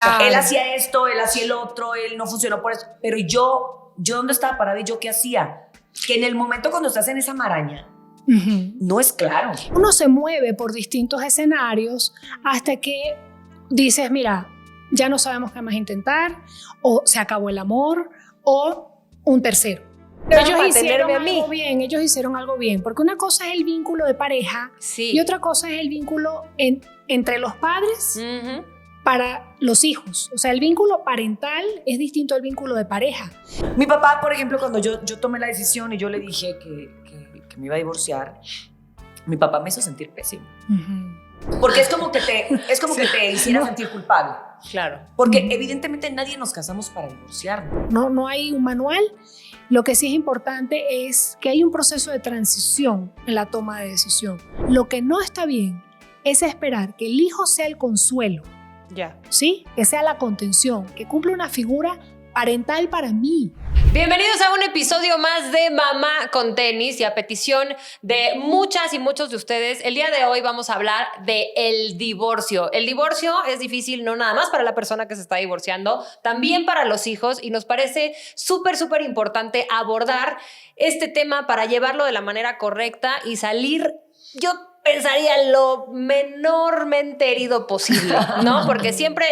Él hacía esto, él hacía el otro, él no funcionó por eso. Pero yo ¿dónde estaba parada y yo qué hacía? Que en el momento cuando estás en esa maraña, no es claro. Uno se mueve por distintos escenarios hasta que dices, mira, ya no sabemos qué más intentar, o se acabó el amor, o un tercero. Ellos hicieron algo bien, porque una cosa es el vínculo de pareja y otra cosa es el vínculo entre los padres para los hijos. O sea, el vínculo parental es distinto al vínculo de pareja. Mi papá, por ejemplo, cuando yo tomé la decisión y yo le dije que me iba a divorciar, mi papá me hizo sentir pésimo. Porque es como que te hiciera sentir culpable. Claro. Porque evidentemente nadie nos casamos para divorciarnos. No hay un manual. Lo que sí es importante es que hay un proceso de transición en la toma de decisión. Lo que no está bien es esperar que el hijo sea el consuelo. ¿Sí? Que sea la contención, que cumpla una figura parental para mí. Bienvenidos a un episodio más de Mamá con Tenis, y a petición de muchas y muchos de ustedes, el día de hoy vamos a hablar del divorcio. El divorcio es difícil no nada más para la persona que se está divorciando, también para los hijos, y nos parece súper importante abordar este tema para llevarlo de la manera correcta y salir, yo pensaría, lo menormente herido posible, ¿no? Porque siempre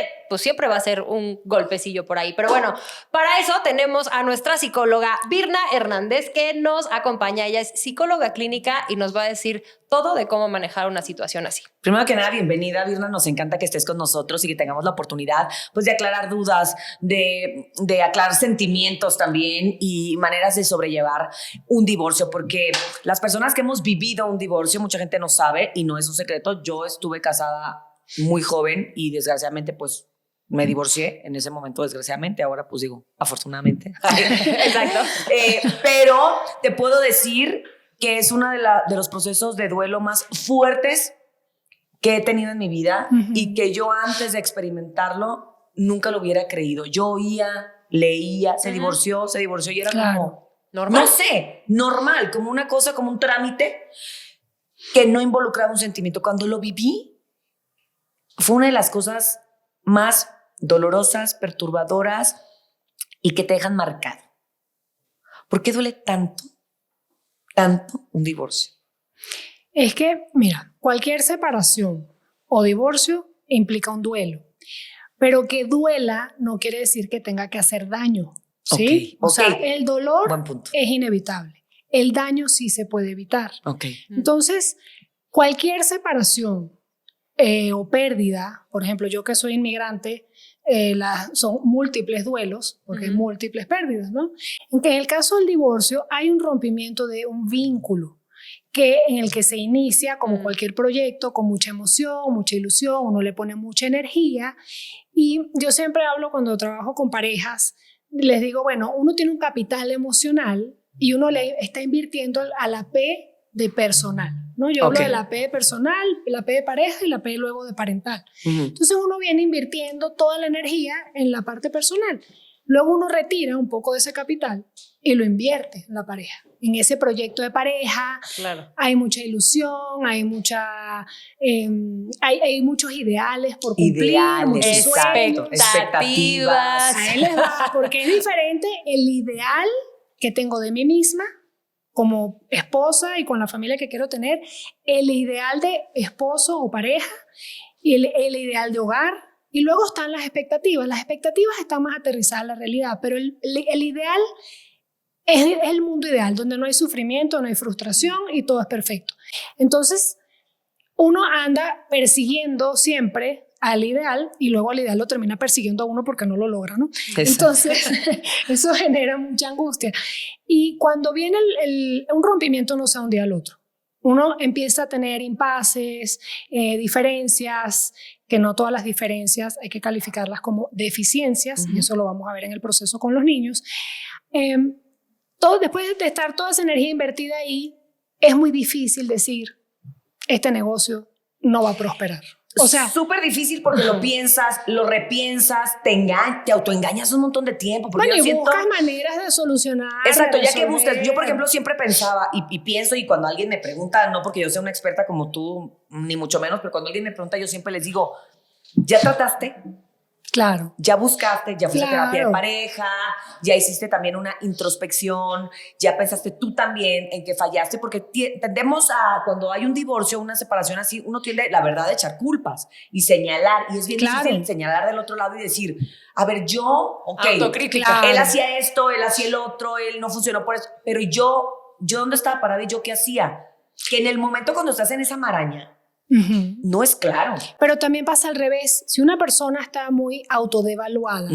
va a ser un golpecillo por ahí. Pero bueno, para eso tenemos a nuestra psicóloga Virna Hernández, que nos acompaña. Ella es psicóloga clínica y nos va a decir todo de cómo manejar una situación así. Primero que nada, bienvenida, Virna. Nos encanta que estés con nosotros y que tengamos la oportunidad, pues, de aclarar dudas, de aclarar sentimientos también y maneras de sobrellevar un divorcio, porque las personas que hemos vivido un divorcio, mucha gente no sabe y no es un secreto. Yo estuve casada muy joven y desgraciadamente, pues, me divorcié en ese momento, desgraciadamente. Ahora, pues, digo, afortunadamente. Exacto. Pero te puedo decir que es uno de los procesos de duelo más fuertes que he tenido en mi vida y que yo, antes de experimentarlo, nunca lo hubiera creído. Yo oía, leía, se divorció y era como, normal. No sé, normal, como una cosa, como un trámite que no involucraba un sentimiento. Cuando lo viví, fue una de las cosas más dolorosas, perturbadoras y que te dejan marcado. ¿Por qué duele tanto un divorcio? Es que, mira, cualquier separación o divorcio implica un duelo, pero que duela no quiere decir que tenga que hacer daño, ¿sí? O sea, el dolor es inevitable, el daño sí se puede evitar. Entonces, cualquier separación o pérdida, por ejemplo, yo que soy inmigrante, son múltiples duelos, porque hay múltiples pérdidas, ¿no? En el caso del divorcio hay un rompimiento de un vínculo en el que se inicia, como cualquier proyecto, con mucha emoción, mucha ilusión, uno le pone mucha energía, y yo siempre hablo cuando trabajo con parejas, les digo, bueno, uno tiene un capital emocional y uno le está invirtiendo a la P de personal, ¿no? Yo hablo de la P de personal, la P de pareja y la P luego de parental. Entonces uno viene invirtiendo toda la energía en la parte personal. Luego uno retira un poco de ese capital y lo invierte en la pareja. En ese proyecto de pareja hay mucha ilusión, hay muchos ideales por cumplir, muchos sueños, expectativas. Ahí les va, porque es diferente el ideal que tengo de mí misma como esposa y con la familia que quiero tener, el ideal de esposo o pareja y el ideal de hogar. Y luego están las expectativas. Las expectativas están más aterrizadas en la realidad, pero el ideal es el mundo ideal, donde no hay sufrimiento, no hay frustración y todo es perfecto. Entonces, uno anda persiguiendo siempre al ideal y luego al ideal lo termina persiguiendo a uno porque no lo logra, ¿no? Entonces, eso genera mucha angustia. Y cuando viene un rompimiento, no sea un día al otro. Uno empieza a tener impases, diferencias, que no todas las diferencias hay que calificarlas como deficiencias, y eso lo vamos a ver en el proceso con los niños. Después de estar toda esa energía invertida ahí, es muy difícil decir, este negocio no va a prosperar. O sea, súper difícil porque lo piensas, lo repiensas, te autoengañas un montón de tiempo. Bueno, y buscas maneras de solucionar. Exacto, ya que buscas. Yo, por ejemplo, siempre pensaba y pienso, y cuando alguien me pregunta, no porque yo sea una experta como tú, ni mucho menos, pero cuando alguien me pregunta, yo siempre les digo, ¿ya trataste? Claro. Ya buscaste, ya fuiste a terapia de Claro. pareja, ya hiciste también una introspección, ya pensaste tú también en que fallaste, porque tendemos a, cuando hay un divorcio, una separación así, uno tiende, la verdad, a echar culpas y señalar, y es bien Claro. difícil señalar del otro lado y decir, a ver, yo, ok, Autocrítica. Claro. él hacía esto, él hacía el otro, él no funcionó por eso, pero yo ¿dónde estaba parada y yo qué hacía? Que en el momento cuando estás en esa maraña, Ujú. no es claro. Pero también pasa al revés. Si una persona está muy autodevaluada,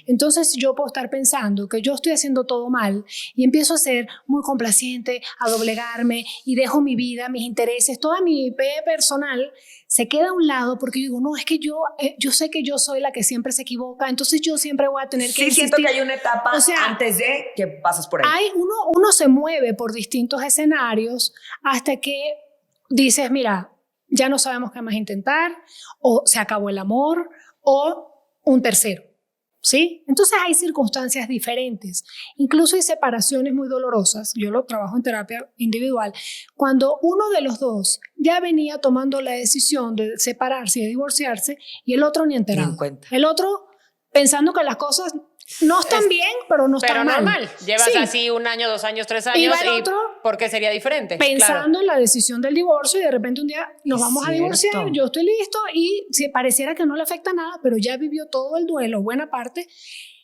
entonces yo puedo estar pensando que yo estoy haciendo todo mal y empiezo a ser muy complaciente, a doblegarme y dejo mi vida, mis intereses, toda mi IP personal se queda a un lado porque yo digo, no, es que yo sé que yo soy la que siempre se equivoca, entonces yo siempre voy a tener que Sí, insistir. siento que hay una etapa O sea, antes de que pasas por ahí. Uno se mueve por distintos escenarios hasta que dices, mira, ya no sabemos qué más intentar, o se acabó el amor, o un tercero, ¿sí? Entonces hay circunstancias diferentes. Incluso hay separaciones muy dolorosas, yo lo trabajo en terapia individual, cuando uno de los dos ya venía tomando la decisión de separarse y de divorciarse, y el otro ni enterado. Ni en cuenta. El otro pensando que las cosas no están bien, pero no Pero están mal. normal. Llevas Sí. así 1 año, 2 años, 3 Y años. va el otro ¿por qué sería diferente? pensando en la decisión del divorcio y de repente un día nos Es vamos a cierto. divorciar, yo estoy listo y si pareciera que no le afecta nada, pero ya vivió todo el duelo, buena parte,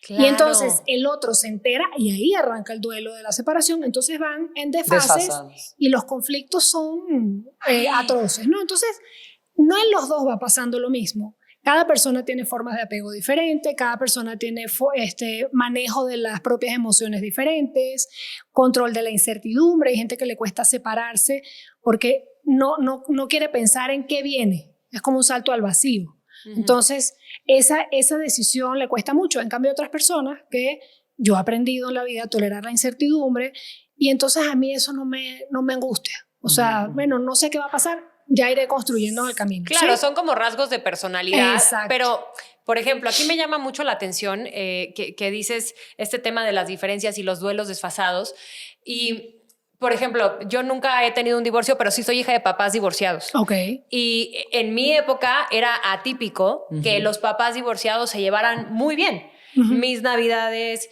Claro. y entonces el otro se entera y ahí arranca el duelo de la separación, entonces van en desfases Desfasados. y los conflictos son atroces, ¿no? Entonces no en los dos va pasando lo mismo. Cada persona tiene formas de apego diferentes, cada persona tiene manejo de las propias emociones diferentes, control de la incertidumbre. Hay gente que le cuesta separarse porque no quiere pensar en qué viene. Es como un salto al vacío. Entonces, esa decisión le cuesta mucho. En cambio, otras personas que yo he aprendido en la vida a tolerar la incertidumbre y entonces a mí eso no me angustia. O sea, bueno, no sé qué va a pasar, ya iré construyendo el camino. Claro, ¿sí? son como rasgos de personalidad. Exacto. Pero, por ejemplo, aquí me llama mucho la atención que dices este tema de las diferencias y los duelos desfasados. Y, por ejemplo, yo nunca he tenido un divorcio, pero sí soy hija de papás divorciados. Ok. Y en mi época era atípico que los papás divorciados se llevaran muy bien. Mis navidades,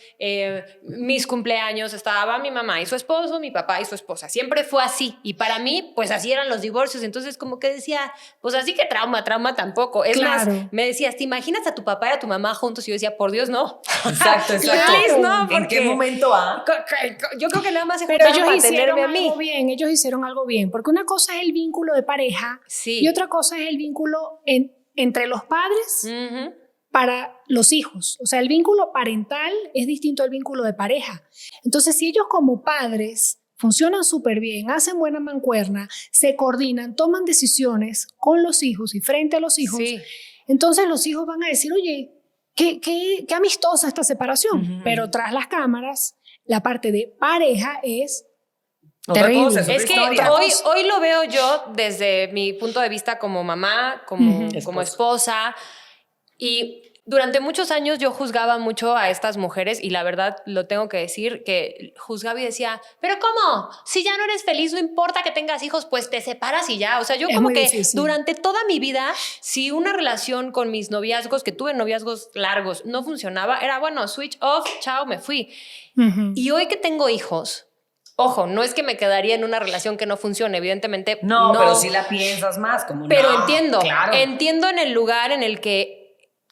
mis cumpleaños, estaba mi mamá y su esposo, mi papá y su esposa. Siempre fue así. Y para mí, pues así eran los divorcios. Entonces como que decía, pues así que trauma tampoco. Es Claro. más, me decías, ¿te imaginas a tu papá y a tu mamá juntos? Y yo decía, por Dios, no. Exacto, exacto. Please, no, ¿En porque qué momento yo creo que nada más se Pero juntaron ellos para hicieron tenerme a mí. algo bien, ellos hicieron algo bien, porque una cosa es el vínculo de pareja Sí. y otra cosa es el vínculo entre los padres Ujú. para los hijos. O sea, el vínculo parental es distinto al vínculo de pareja. Entonces, si ellos como padres funcionan súper bien, hacen buena mancuerna, se coordinan, toman decisiones con los hijos y frente a los hijos, Sí. entonces los hijos van a decir, oye, qué amistosa esta separación. Pero tras las cámaras, la parte de pareja es Otra terrible. cosa, Es que historia. hoy lo veo yo desde mi punto de vista como mamá, como esposa. Y durante muchos años yo juzgaba mucho a estas mujeres y la verdad lo tengo que decir que juzgaba y decía, pero ¿cómo? Si ya no eres feliz, no importa que tengas hijos, pues te separas y ya. O sea, yo Es como muy que difícil. durante toda mi vida, si una relación con mis noviazgos, que tuve noviazgos largos, no funcionaba, era bueno, switch off, chao, me fui. Ujú. Y hoy que tengo hijos, ojo, no es que me quedaría en una relación que no funcione, evidentemente No, pero si la piensas más, como pero no, entiendo, claro. entiendo en el lugar en el que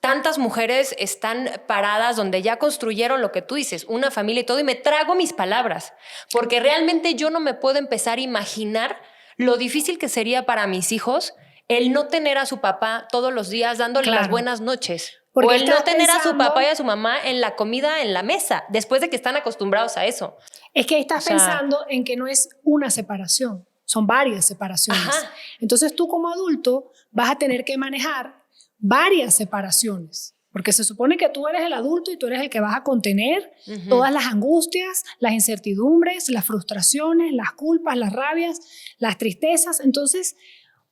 tantas mujeres están paradas donde ya construyeron lo que tú dices, una familia y todo, y me trago mis palabras, porque realmente yo no me puedo empezar a imaginar lo difícil que sería para mis hijos el no tener a su papá todos los días dándole Claro. las buenas noches. Porque O el no estás tener a su pensando- papá y a su mamá en la comida en la mesa, después de que están acostumbrados a eso. Es que estás O sea- pensando en que no es una separación, son varias separaciones. Ajá. Entonces tú como adulto vas a tener que manejar varias separaciones, porque se supone que tú eres el adulto y tú eres el que vas a contener todas las angustias, las incertidumbres, las frustraciones, las culpas, las rabias, las tristezas. Entonces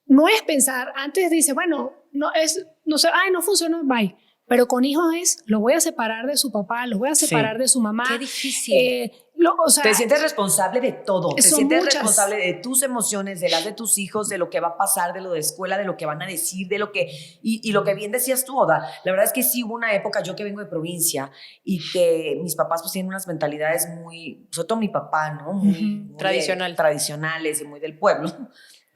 no es pensar, antes dice, bueno, no sé, ay, no funcionó, bye. Pero con hijos es, lo voy a separar de su papá, lo voy a separar de su mamá. Qué difícil. o sea, te sientes responsable de todo. Te son sientes muchas. responsable de tus emociones, de las de tus hijos, de lo que va a pasar, de lo de escuela, de lo que van a decir, de lo que... Y lo que bien decías tú, Oda, la verdad es que sí hubo una época, yo que vengo de provincia, y que mis papás pues tienen unas mentalidades muy... Sobre todo mi papá, ¿no? Muy tradicionales y muy del pueblo.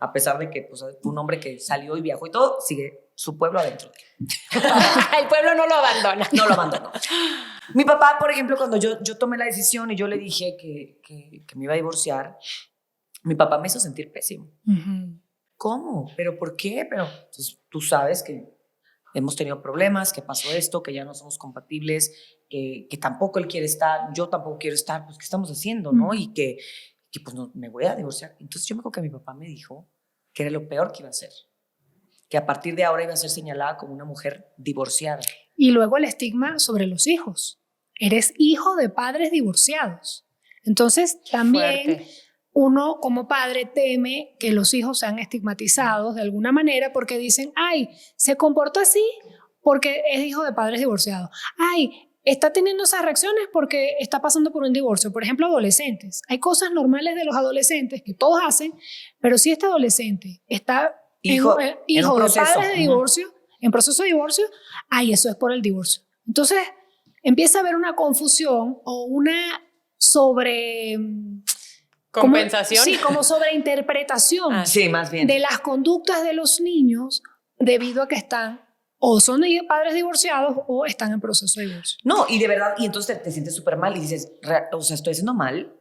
A pesar de que pues, fue un hombre que salió y viajó y todo, sigue su pueblo adentro. El pueblo no lo abandona. No lo abandonó. Mi papá, por ejemplo, cuando yo tomé la decisión y yo le dije que me iba a divorciar, mi papá me hizo sentir pésimo. ¿Cómo? ¿Pero por qué? Pero pues, tú sabes que hemos tenido problemas, que pasó esto, que ya no somos compatibles, que tampoco él quiere estar, yo tampoco quiero estar, pues ¿qué estamos haciendo? ¿No? Y que pues no, me voy a divorciar. Entonces yo me acuerdo que mi papá me dijo que era lo peor que iba a hacer, que a partir de ahora iba a ser señalada como una mujer divorciada. Y luego el estigma sobre los hijos. Eres hijo de padres divorciados. Entonces también Fuerte. uno como padre teme que los hijos sean estigmatizados de alguna manera porque dicen, ay, se comporta así porque es hijo de padres divorciados. Ay, está teniendo esas reacciones porque está pasando por un divorcio. Por ejemplo, adolescentes. Hay cosas normales de los adolescentes que todos hacen, pero si este adolescente está hijo de padres de divorcio, en proceso de divorcio, ay, eso es por el divorcio. Entonces, empieza a haber una confusión o una ¿Compensación? Como sobreinterpretación sí, más bien. de las conductas de los niños debido a que están o son padres divorciados o están en proceso de divorcio. No, y de verdad, y entonces te sientes súper mal y dices, o sea, ¿estoy haciendo mal?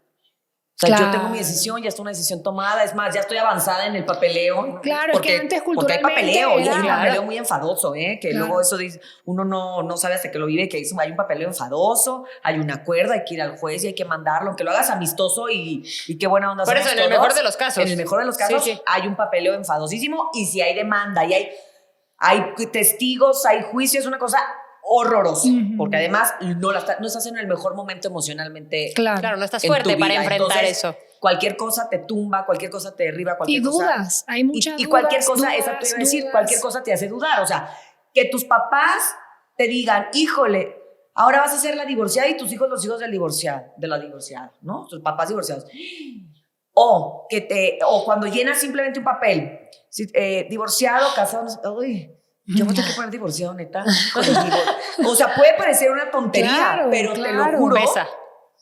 O sea, yo tengo mi decisión, ya está una decisión tomada, es más, ya estoy avanzada en el papeleo. Claro, porque, es que antes culturalmente porque hay papeleo, y hay un claro. papeleo muy enfadoso, que luego eso dice, uno no sabe hasta que lo vive, que hay un papeleo enfadoso, hay un acuerdo, hay que ir al juez y hay que mandarlo, aunque lo hagas amistoso y qué buena onda. Por eso, en el mejor de los casos. En el mejor de los casos sí. hay un papeleo enfadosísimo y si hay demanda y hay testigos, hay juicios, es una cosa horroroso, porque además no estás en el mejor momento emocionalmente. Claro, no estás fuerte para enfrentar eso. Cualquier cosa te tumba, cualquier cosa te derriba, cualquier cosa. Y dudas, hay muchas dudas. Y cualquier cosa, esa te iba a decir, cualquier cosa te hace dudar. O sea, que tus papás te digan, híjole, ahora vas a ser la divorciada y tus hijos los hijos del divorciado, de la divorciada, ¿no? Tus papás divorciados. O cuando llenas simplemente un papel, divorciado, casado, uy, yo me tengo que poner divorciado, neta. O sea, puede parecer una tontería, pero te lo juro. Pesa.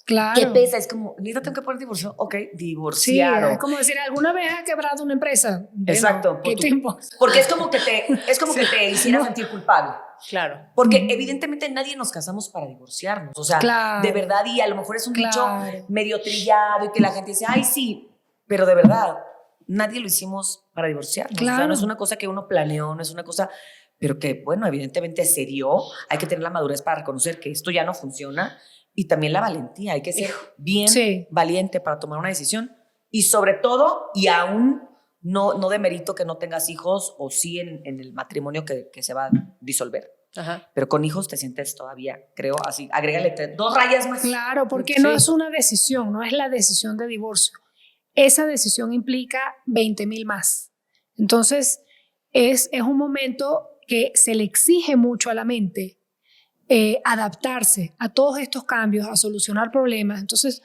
Claro. ¿Qué pesa? Es como, neta, tengo que poner divorciado. Ok, divorciado. Sí, es como decir, ¿alguna vez has quebrado una empresa? Exacto. ¿Qué tiempo? Porque es como que te hiciera sentir culpable. Claro. Porque evidentemente nadie nos casamos para divorciarnos. O sea, de verdad, y a lo mejor es un dicho medio trillado y que la gente dice, ay, sí, pero de verdad, nadie lo hicimos para divorciarnos. Claro. O sea, no es una cosa que uno planeó, no es una cosa, pero que, bueno, evidentemente se dio. Hay que tener la madurez para reconocer que esto ya no funciona y también la valentía. Hay que ser bien valiente para tomar una decisión y sobre todo, y aún no demerito que no tengas hijos o sí en el matrimonio que se va a disolver. Ajá. Pero con hijos te sientes todavía, creo, así, agrégale 2 rayas más. Claro, porque no es una decisión, no es la decisión de divorcio. Esa decisión implica 20,000 más. Entonces, es un momento que se le exige mucho a la mente adaptarse a todos estos cambios, a solucionar problemas. Entonces,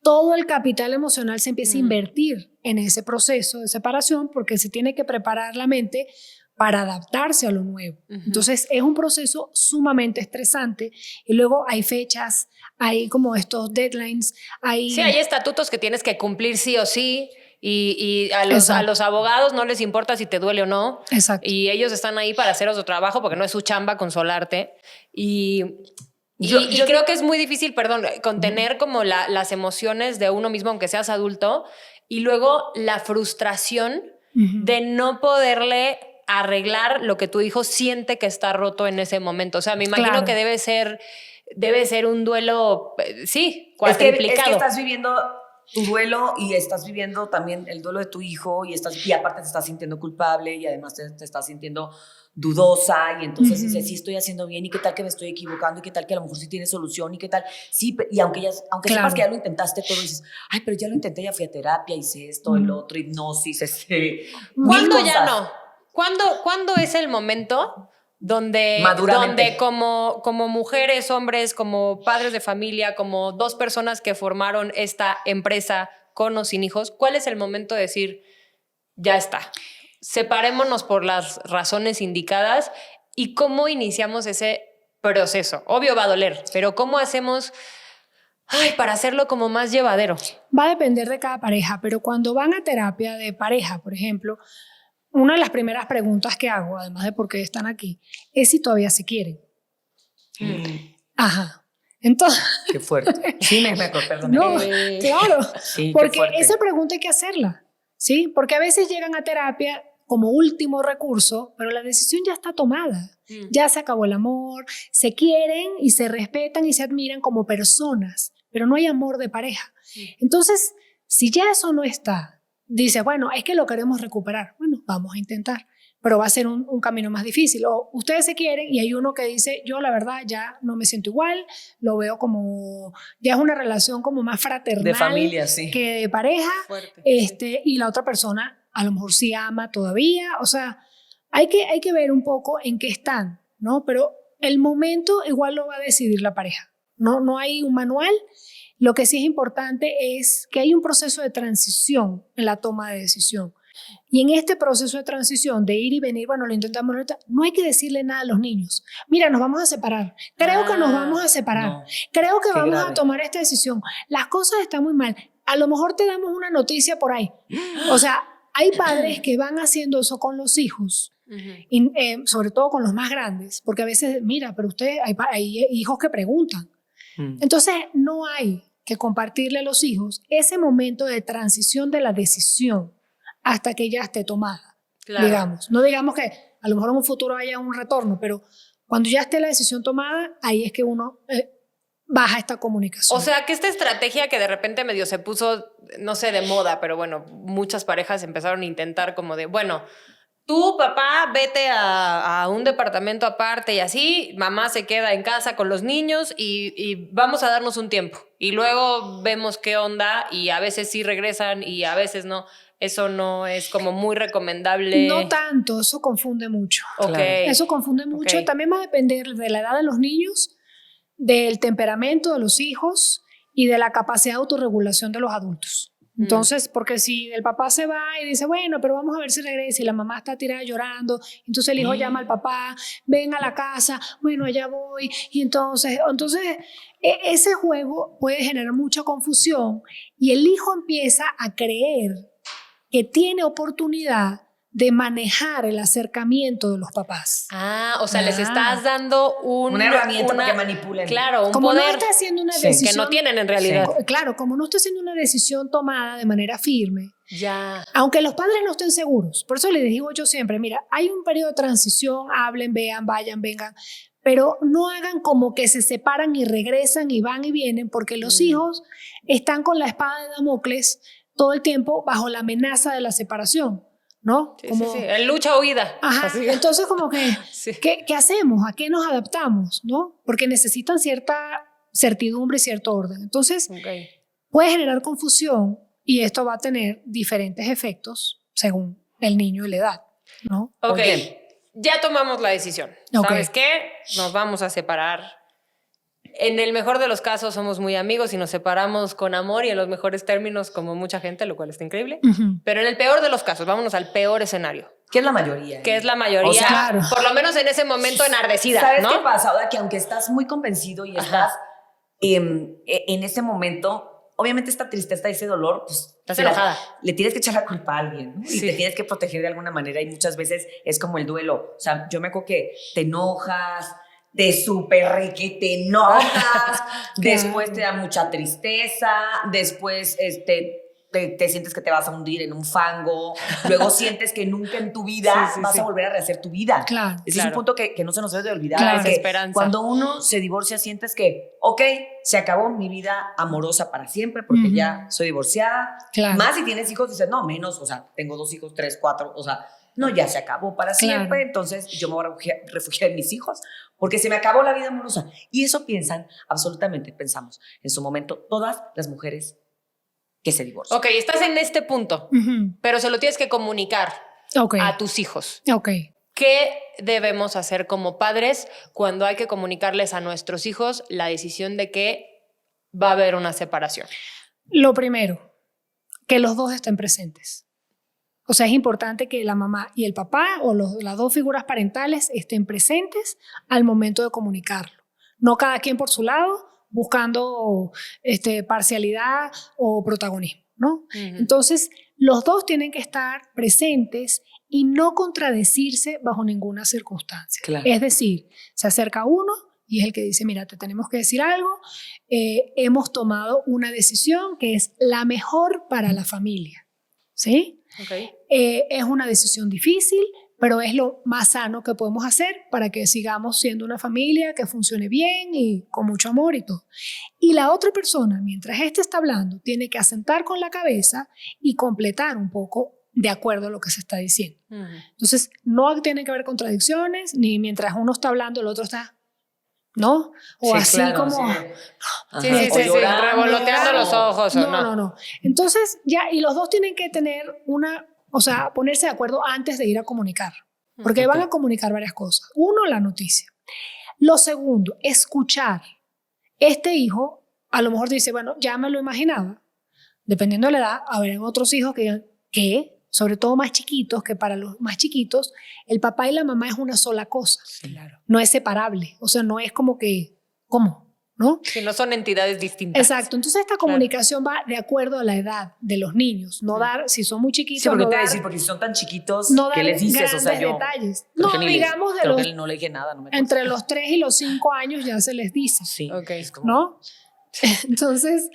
todo el capital emocional se empieza a invertir en ese proceso de separación porque se tiene que preparar la mente para adaptarse a lo nuevo. Entonces, es un proceso sumamente estresante y luego hay fechas, hay como estos deadlines. Sí, hay estatutos que tienes que cumplir sí o sí. Y a los abogados no les importa si te duele o no. Exacto. Y ellos están ahí para hacer su trabajo porque no es su chamba consolarte. Y creo que es muy difícil, contener como las emociones de uno mismo, aunque seas adulto. Y luego la frustración de no poderle arreglar lo que tu hijo siente que está roto en ese momento. O sea, me imagino que debe ser un duelo, cuadriplicado. Es que estás viviendo tu duelo y estás viviendo también el duelo de tu hijo y aparte te estás sintiendo culpable y además te estás sintiendo dudosa y entonces dices, sí estoy haciendo bien y qué tal que me estoy equivocando y qué tal que a lo mejor sí tiene solución y qué tal, sí, y aunque sepas que ya lo intentaste todo, dices, ay, pero ya lo intenté, ya fui a terapia, hice esto, el otro, hipnosis, ¿Cuándo ya no? ¿Cuándo es el momento donde como mujeres, hombres, como padres de familia, como dos personas que formaron esta empresa con o sin hijos, ¿cuál es el momento de decir, ya está, separémonos por las razones indicadas? ¿Y cómo iniciamos ese proceso? Obvio va a doler, pero ¿cómo hacemos para hacerlo como más llevadero? Va a depender de cada pareja, pero cuando van a terapia de pareja, por ejemplo, una de las primeras preguntas que hago, además de por qué están aquí, es si todavía se quieren. Ajá. Entonces... Qué fuerte. Sí, me acuerdo, perdón. No, claro. Sí, porque esa pregunta hay que hacerla, ¿sí? Porque a veces llegan a terapia como último recurso, pero la decisión ya está tomada. Ya se acabó el amor, se quieren y se respetan y se admiran como personas, pero no hay amor de pareja. Entonces, si ya eso no está, dice, bueno, es que lo queremos recuperar. Bueno, vamos a intentar, pero va a ser un camino más difícil. O ustedes se quieren y hay uno que dice, yo la verdad ya no me siento igual, lo veo como, ya es una relación como más fraternal de familia, sí, que de pareja. Fuerte. Y la otra persona a lo mejor sí ama todavía. O sea, hay que ver un poco en qué están, ¿no? Pero el momento igual lo va a decidir la pareja. No hay un manual. Lo que sí es importante es que hay un proceso de transición en la toma de decisión. Y en este proceso de transición, de ir y venir, bueno, lo intentamos, no hay que decirle nada a los niños. Mira, nos vamos a separar. Creo que nos vamos a separar. No, creo que vamos a tomar esta decisión. Las cosas están muy mal. A lo mejor te damos una noticia por ahí. O sea, hay padres que van haciendo eso con los hijos. Y, sobre todo con los más grandes. Porque a veces, mira, pero hay hijos que preguntan. Entonces, no hay que compartirle a los hijos ese momento de transición de la decisión hasta que ya esté tomada, digamos. No digamos que a lo mejor en un futuro haya un retorno, pero cuando ya esté la decisión tomada, ahí es que uno baja esta comunicación. O sea, que esta estrategia que de repente medio se puso, no sé, de moda, pero bueno, muchas parejas empezaron a intentar como de, bueno, tú, papá, vete a un departamento aparte y así, mamá se queda en casa con los niños y vamos a darnos un tiempo. Y luego vemos qué onda y a veces sí regresan y a veces no. Eso no es como muy recomendable. No tanto, eso confunde mucho. Okay. Eso confunde mucho. También va a depender de la edad de los niños, del temperamento de los hijos y de la capacidad de autorregulación de los adultos. Entonces, porque si el papá se va y dice, bueno, pero vamos a ver si regresa y la mamá está tirada llorando, entonces el hijo llama al papá, ven a la casa, bueno, allá voy, y entonces ese juego puede generar mucha confusión y el hijo empieza a creer que tiene oportunidad de manejar el acercamiento de los papás. O sea, les estás dando una herramienta para que manipulen. Claro, un como poder. No está haciendo una decisión que no tienen en realidad. Claro, como no está haciendo una decisión tomada de manera firme. Ya. Aunque los padres no estén seguros. Por eso les digo yo siempre, mira, hay un periodo de transición, hablen, vean, vayan, vengan, pero no hagan como que se separan y regresan y van y vienen, porque los hijos están con la espada de Damocles todo el tiempo bajo la amenaza de la separación. ¿No? Sí, como, sí. El lucha-huida. Ajá, así. Entonces como que, ¿qué hacemos? ¿A qué nos adaptamos? ¿No? Porque necesitan cierta certidumbre y cierto orden. Entonces, puede generar confusión y esto va a tener diferentes efectos según el niño y la edad, ¿no? Ok, ya tomamos la decisión. ¿Sabes qué? Nos vamos a separar. En el mejor de los casos somos muy amigos y nos separamos con amor y en los mejores términos como mucha gente, lo cual está increíble. Pero en el peor de los casos, vámonos al peor escenario. ¿Qué es la mayoría? ¿Qué es la mayoría? O sea, por lo menos en ese momento enardecida, ¿sabes ¿no? qué pasa? Ahora que aunque estás muy convencido y estás en ese momento, obviamente esta tristeza, ese dolor, pues estás enojada. Le tienes que echar la culpa a alguien, ¿no? Y te tienes que proteger de alguna manera y muchas veces es como el duelo. O sea, yo me acuerdo que te enojas, te súper reque, te enojas, después te da mucha tristeza, después te sientes que te vas a hundir en un fango, luego sientes que nunca en tu vida vas a volver a rehacer tu vida. Claro, Ese es un punto que no se nos debe de olvidar. Claro, que esperanza. Cuando uno se divorcia sientes que, ok, se acabó mi vida amorosa para siempre porque ya soy divorciada. Claro. Más si tienes hijos, dices, no, menos, o sea, tengo 2 hijos, 3, 4, o sea, no, ya se acabó para siempre, entonces yo me voy a refugiar en mis hijos porque se me acabó la vida amorosa. Y eso pensamos en su momento todas las mujeres que se divorcian. Ok, estás en este punto, pero se lo tienes que comunicar a tus hijos. Ok. ¿qué debemos hacer como padres cuando hay que comunicarles a nuestros hijos la decisión de que va a haber una separación? Lo primero, que los dos estén presentes. O sea, es importante que la mamá y el papá o las dos figuras parentales estén presentes al momento de comunicarlo. No cada quien por su lado buscando parcialidad o protagonismo, ¿no? Entonces, los dos tienen que estar presentes y no contradecirse bajo ninguna circunstancia. Claro. Es decir, se acerca uno y es el que dice, mira, te tenemos que decir algo, hemos tomado una decisión que es la mejor para la familia, ¿sí? Okay. Es una decisión difícil, pero es lo más sano que podemos hacer para que sigamos siendo una familia que funcione bien y con mucho amor y todo. Y la otra persona, mientras está hablando, tiene que asentar con la cabeza y completar un poco de acuerdo a lo que se está diciendo. Entonces, no tiene que haber contradicciones, ni mientras uno está hablando, el otro está... ¿no? O sí, así claro, como... Sí, revoloteando los ojos. No. Entonces, ya, y los dos tienen que tener ponerse de acuerdo antes de ir a comunicar. Porque van a comunicar varias cosas. Uno, la noticia. Lo segundo, escuchar. Este hijo, a lo mejor dice, bueno, ya me lo imaginaba. Dependiendo de la edad, habrán otros hijos que sobre todo más chiquitos, que para los más chiquitos, el papá y la mamá es una sola cosa. Claro. No es separable. O sea, no es como que, ¿cómo? ¿No? Si no son entidades distintas. Exacto. Entonces, esta comunicación va de acuerdo a la edad de los niños. No dar, si son muy chiquitos, sí, porque no te voy a dar, decir, porque si son tan chiquitos, no ¿qué dar les dices? O sea, grandes detalles. creo No, que ni digamos les, de creo los... que no le dije nada. No me entre los 3 y los 5 años ya se les dice. Sí. Okay. Es como, ¿No? Entonces,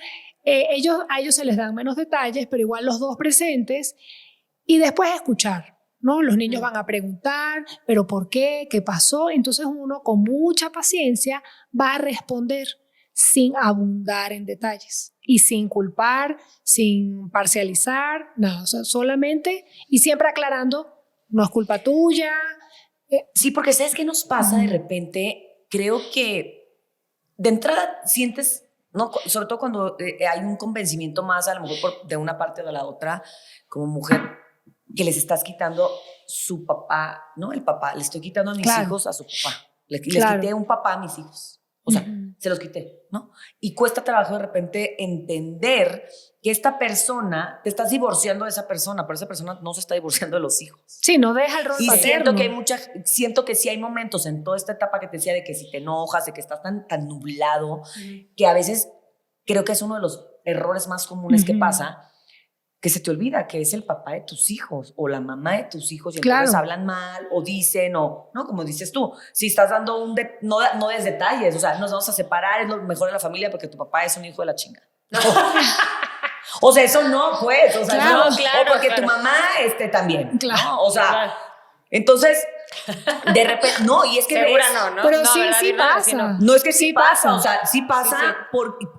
a ellos se les dan menos detalles, pero igual los dos presentes. Y después escuchar, ¿no? Los niños van a preguntar, ¿pero por qué? ¿Qué pasó? Entonces uno con mucha paciencia va a responder sin abundar en detalles y sin culpar, sin parcializar, nada. O sea, solamente y siempre aclarando, no es culpa tuya. Sí, porque ¿sabes qué nos pasa de repente? Creo que de entrada sientes, ¿no? Sobre todo cuando hay un convencimiento más, a lo mejor de una parte o de la otra, como mujer, que les estás quitando su papá, ¿no? El papá, le estoy quitando a mis hijos a su papá. Les quité un papá a mis hijos. O sea, se los quité, ¿no? Y cuesta trabajo de repente entender que esta persona, te estás divorciando de esa persona, pero esa persona no se está divorciando de los hijos. Sí, no deja el rol y paterno. siento que sí hay momentos en toda esta etapa que te decía de que si te enojas, de que estás tan nublado, que a veces creo que es uno de los errores más comunes que pasa, que se te olvida que es el papá de tus hijos o la mamá de tus hijos y entonces hablan mal o dicen o, ¿no? Como dices tú, si estás dando no des detalles, o sea, nos vamos a separar, es lo mejor de la familia porque tu papá es un hijo de la chinga. No. O sea, eso no, pues, o sea, no, o porque tu mamá también, ¿no? O sea, entonces, de repente, no, y es que segura ves, pero no, sí, ¿verdad? sí pasa. no es que sí pasa, o sea, sí pasa Sí.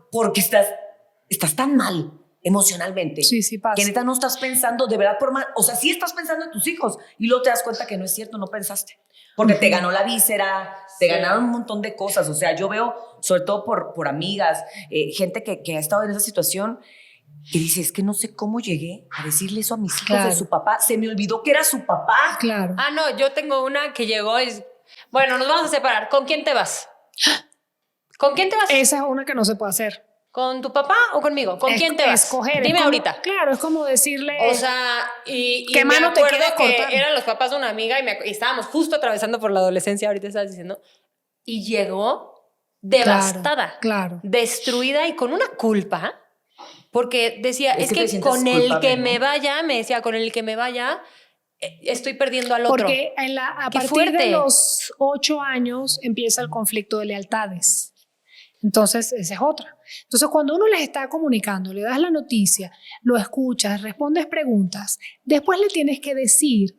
porque estás tan mal emocionalmente. Sí pasa. Que neta no estás pensando de verdad o sea, sí estás pensando en tus hijos y luego te das cuenta que no es cierto, no pensaste. Porque te ganó la víscera, te ganaron un montón de cosas. O sea, yo veo, sobre todo por amigas, gente que ha estado en esa situación, que dice, es que no sé cómo llegué a decirle eso a mis hijos de su papá. Se me olvidó que era su papá. Claro. Ah, no, yo tengo una que llegó y... Bueno, nos vamos a separar. ¿Con quién te vas? ¿Con quién te vas? Esa es una que no se puede hacer. ¿Con tu papá o conmigo? ¿Con quién te vas? Escoger. Dime como, ahorita. Claro, es como decirle... O sea, y ¿qué me mano te acuerdo quieres que cortar? eran los papás de una amiga y estábamos justo atravesando por la adolescencia, ahorita estabas diciendo, y llegó devastada, claro. destruida y con una culpa, porque decía, es que con el que me vaya, me decía, con el que me vaya, estoy perdiendo al otro. Porque a partir de los 8 años empieza el conflicto de lealtades. Entonces, esa es otra. Entonces, cuando uno les está comunicando, le das la noticia, lo escuchas, respondes preguntas, después le tienes que decir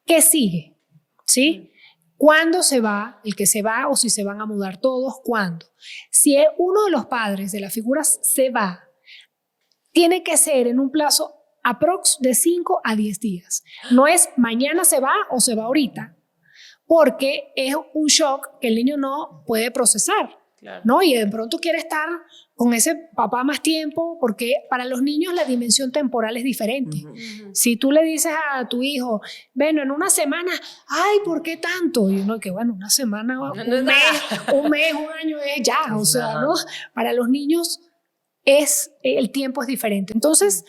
qué sigue, ¿sí? ¿Cuándo se va? El que se va o si se van a mudar todos, ¿cuándo? Si uno de los padres de las figuras se va, tiene que ser en un plazo aprox de 5 a 10 días. No es mañana se va o se va ahorita, porque es un shock que el niño no puede procesar. Claro. ¿no? Y de pronto quiere estar con ese papá más tiempo, porque para los niños la dimensión temporal es diferente. Si tú le dices a tu hijo, bueno, en una semana, ay, ¿por qué tanto? Y uno que, bueno, una semana, un mes, un año es ya, o sea, ¿no? Para los niños el tiempo es diferente. Entonces,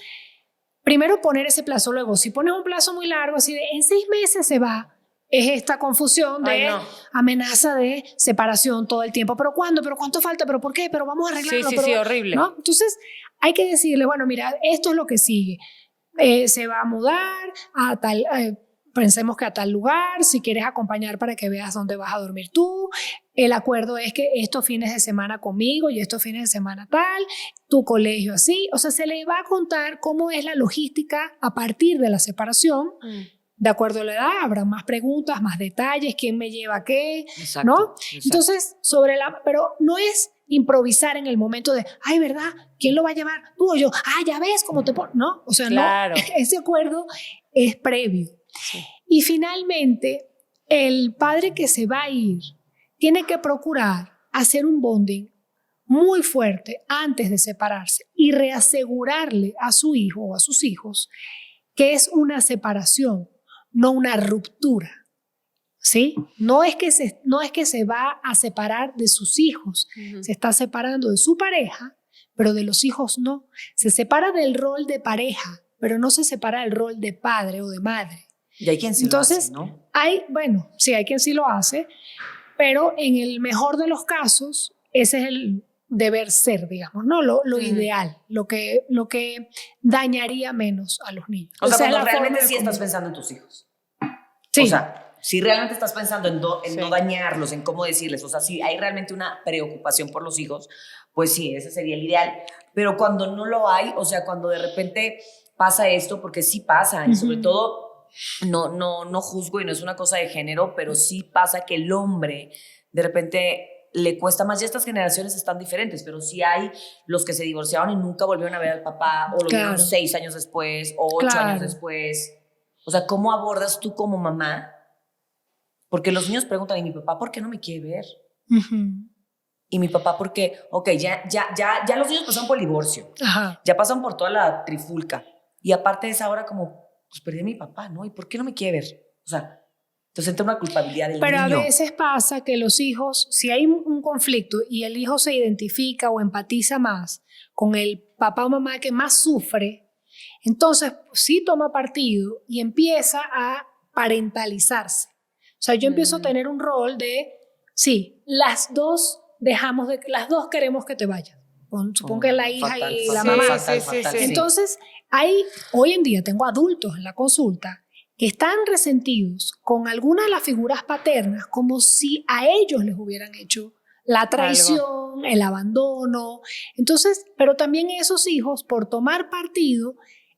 primero poner ese plazo, luego, si pones un plazo muy largo, así de en 6 meses se va, es esta confusión de amenaza de separación todo el tiempo. ¿Pero cuándo? ¿Pero cuánto falta? ¿Pero por qué? ¿Pero vamos a arreglarlo? Sí, horrible. ¿no? Entonces, hay que decirle, bueno, mira, esto es lo que sigue. Se va a mudar a tal... pensemos que a tal lugar, si quieres acompañar para que veas dónde vas a dormir tú. El acuerdo es que estos fines de semana conmigo y estos fines de semana tal, tu colegio así. O sea, se le va a contar cómo es la logística a partir de la separación. De acuerdo a la edad, habrá más preguntas, más detalles, quién me lleva a qué, exacto, ¿no? Exacto. Entonces, pero no es improvisar en el momento de, ay, ¿verdad? ¿Quién lo va a llevar? Tú o yo. Ah, ya ves cómo te pones, ¿no? O sea, claro. No, ese acuerdo es previo. Sí. Y finalmente, el padre que se va a ir tiene que procurar hacer un bonding muy fuerte antes de separarse y reasegurarle a su hijo o a sus hijos que es una separación, no una ruptura. ¿Sí? No es que se va a separar de sus hijos, se está separando de su pareja, pero de los hijos no. Se separa del rol de pareja, pero no se separa del rol de padre o de madre. Y hay quien sí lo hace, ¿no? Hay quien sí lo hace, pero en el mejor de los casos, ese es el deber ser, digamos, ¿no? Lo ideal, lo que dañaría menos a los niños. O sea, cuando realmente sí estás pensando en tus hijos. Sí. O sea, si realmente estás pensando en no dañarlos, en cómo decirles, o sea, si hay realmente una preocupación por los hijos, pues sí, ese sería el ideal. Pero cuando no lo hay, o sea, cuando de repente pasa esto, porque sí pasa, y sobre todo, no juzgo y no es una cosa de género, pero sí pasa que el hombre de repente le cuesta más. Ya estas generaciones están diferentes, pero sí hay los que se divorciaron y nunca volvieron a ver al papá, o lo vieron 6 años después, o 8 años después. O sea, ¿cómo abordas tú como mamá? Porque los niños preguntan, ¿y mi papá por qué no me quiere ver? Y mi papá, ¿por qué? Ok, ya los niños pasan por el divorcio. Ajá. Ya pasan por toda la trifulca. Y aparte de esa hora como, pues perdí a mi papá, ¿no? ¿Y por qué no me quiere ver? O sea, entonces entra una culpabilidad del niño. Pero a veces pasa que los hijos, si hay un conflicto y el hijo se identifica o empatiza más con el papá o mamá que más sufre, entonces sí toma partido y empieza a parentalizarse. O sea, yo empiezo a tener un rol de, sí, las dos queremos que te vayas. Supongo que la hija y la mamá. Fatal. Entonces, hoy en día tengo adultos en la consulta que están resentidos con alguna de las figuras paternas como si a ellos les hubieran hecho la traición, el abandono. Entonces, pero también esos hijos, por tomar partido,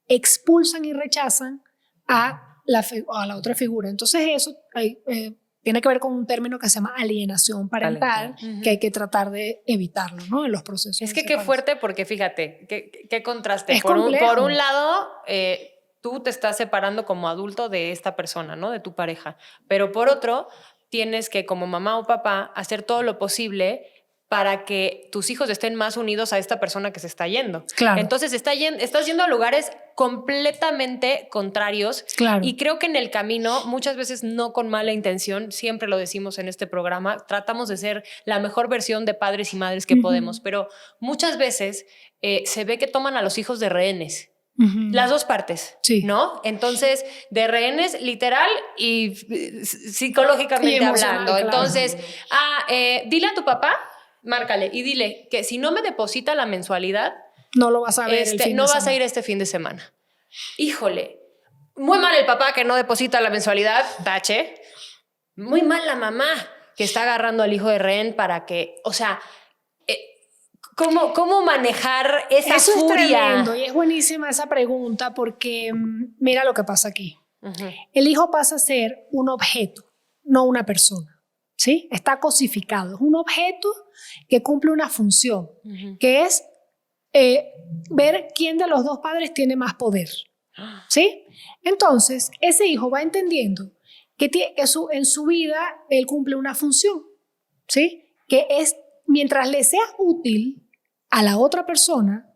expulsan y rechazan a la otra figura. Entonces eso tiene que ver con un término que se llama alienación parental, que hay que tratar de evitarlo, ¿no? En los procesos. Es que qué fuerte, porque fíjate, qué contraste. Por un lado, tú te estás separando como adulto de esta persona, ¿no? De tu pareja. Pero por otro, tienes que, como mamá o papá, hacer todo lo posible para que tus hijos estén más unidos a esta persona que se está yendo. Claro. Entonces estás yendo a lugares completamente contrarios. Claro. Y creo que en el camino, muchas veces no con mala intención, siempre lo decimos en este programa, tratamos de ser la mejor versión de padres y madres que podemos, pero muchas veces se ve que toman a los hijos de rehenes. Las dos partes, ¿no? Entonces, de rehenes literal y psicológicamente hablando. Claro. Entonces, dile a tu papá, márcale y dile que si no me deposita la mensualidad, no lo vas a ver no vas a ir este fin de semana. Híjole, muy mal el papá que no deposita la mensualidad, tache. Muy mal la mamá que está agarrando al hijo de rehén para que, o sea, ¿cómo manejar esa Eso furia? Es tremendo y es buenísima esa pregunta porque mira lo que pasa aquí. El hijo pasa a ser un objeto, no una persona. ¿Sí? Está cosificado. Es un objeto que cumple una función, que es ver quién de los dos padres tiene más poder. ¿Sí? Entonces, ese hijo va entendiendo que en su vida él cumple una función, ¿sí? Que es mientras le sea útil a la otra persona,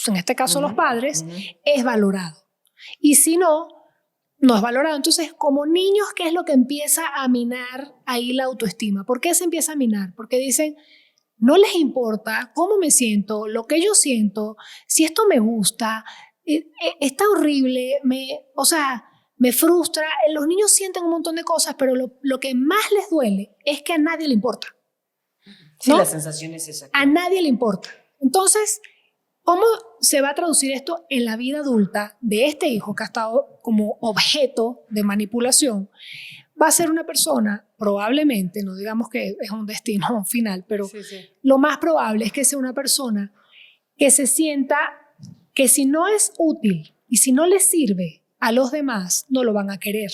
en este caso los padres, es valorado. Y si no, no es valorado. Entonces, como niños, ¿qué es lo que empieza a minar ahí la autoestima? ¿Por qué se empieza a minar? Porque dicen, no les importa cómo me siento, lo que yo siento, si esto me gusta, está horrible, me frustra. Los niños sienten un montón de cosas, pero lo que más les duele es que a nadie le importa. Sí, ¿no? la sensación es esa. A nadie le importa. Entonces, ¿cómo se va a traducir esto en la vida adulta de este hijo que ha estado como objeto de manipulación? Va a ser una persona, probablemente, no digamos que es un destino final, pero lo más probable es que sea una persona que se sienta que si no es útil y si no le sirve a los demás, no lo van a querer.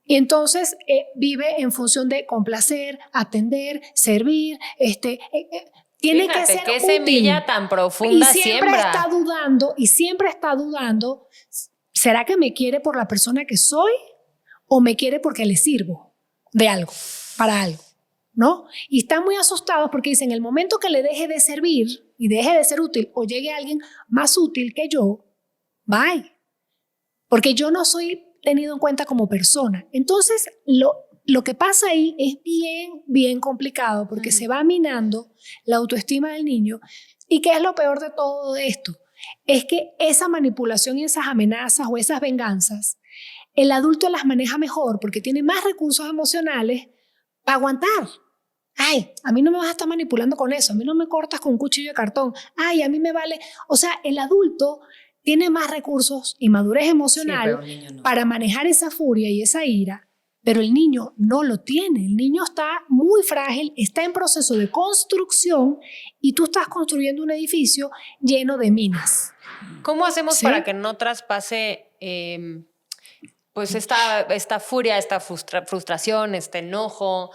Y entonces vive en función de complacer, atender, servir, tiene Fíjate, que ser qué útil. Semilla tan profunda y siempre siembra. está dudando, ¿será que me quiere por la persona que soy o me quiere porque le sirvo de algo, para algo? ¿No? Y están muy asustados porque dicen, el momento que le deje de servir y deje de ser útil o llegue alguien más útil que yo, bye. Porque yo no soy tenido en cuenta como persona. Entonces, lo que pasa ahí es bien, bien complicado porque se va minando la autoestima del niño. ¿Y qué es lo peor de todo esto? Es que esa manipulación y esas amenazas o esas venganzas, el adulto las maneja mejor porque tiene más recursos emocionales para aguantar. Ay, a mí no me vas a estar manipulando con eso, a mí no me cortas con un cuchillo de cartón, ay, a mí me vale. O sea, el adulto tiene más recursos y madurez emocional para manejar esa furia y esa ira, pero el niño no lo tiene. El niño está muy frágil, está en proceso de construcción y tú estás construyendo un edificio lleno de minas. ¿Cómo hacemos para que no traspase pues esta furia, esta frustración, este enojo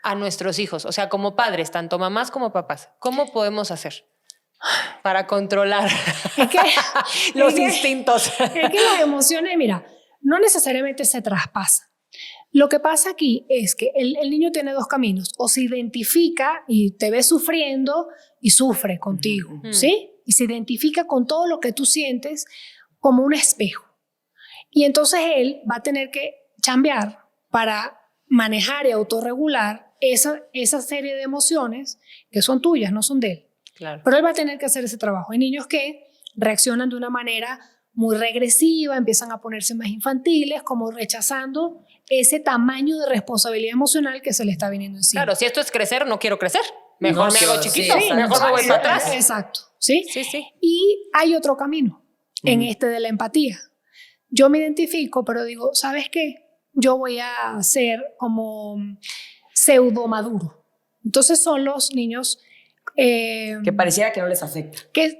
a nuestros hijos? O sea, como padres, tanto mamás como papás, ¿cómo podemos hacer para controlar los instintos? Es que las emociones, mira, no necesariamente se traspasan. Lo que pasa aquí es que el niño tiene dos caminos. O se identifica y te ve sufriendo y sufre contigo, ¿sí? Y se identifica con todo lo que tú sientes como un espejo. Y entonces él va a tener que chambear para manejar y autorregular esa serie de emociones que son tuyas, no son de él. Claro. Pero él va a tener que hacer ese trabajo. Hay niños que reaccionan de una manera muy regresiva, empiezan a ponerse más infantiles, como rechazando ese tamaño de responsabilidad emocional que se le está viniendo encima. Claro, si esto es crecer, no quiero crecer. Mejor no me hago chiquito, sí, mejor me voy para atrás. Exacto, ¿sí? Sí. Y hay otro camino en de la empatía. Yo me identifico, pero digo, ¿sabes qué? Yo voy a ser como pseudo maduro. Entonces son los niños que pareciera que no les afecta. Que